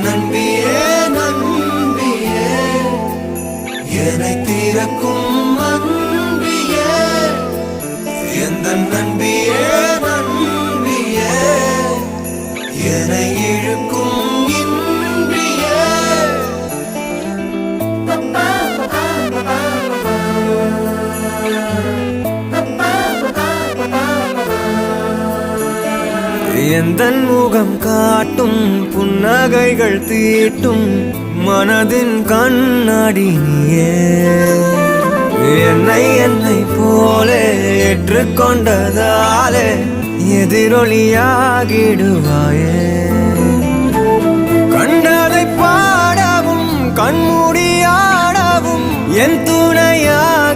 நண்பியே நண்பியே என்னை தீரக்கும் அன்பியே எந்த நண்பியே நண்பியே என்னை இழுக்கும் இன்பியே எந்தன் முகம் காட்டும் புன்னகைகள் தீட்டும் மனதின் கண்ணாடி நீயே என்னை போலே ஏற்றுக்கொண்டதாலே எதிரொலியாகிடுவாயே கண்டதை பாடவும் கண்மூடியாடவும் என் துணையாக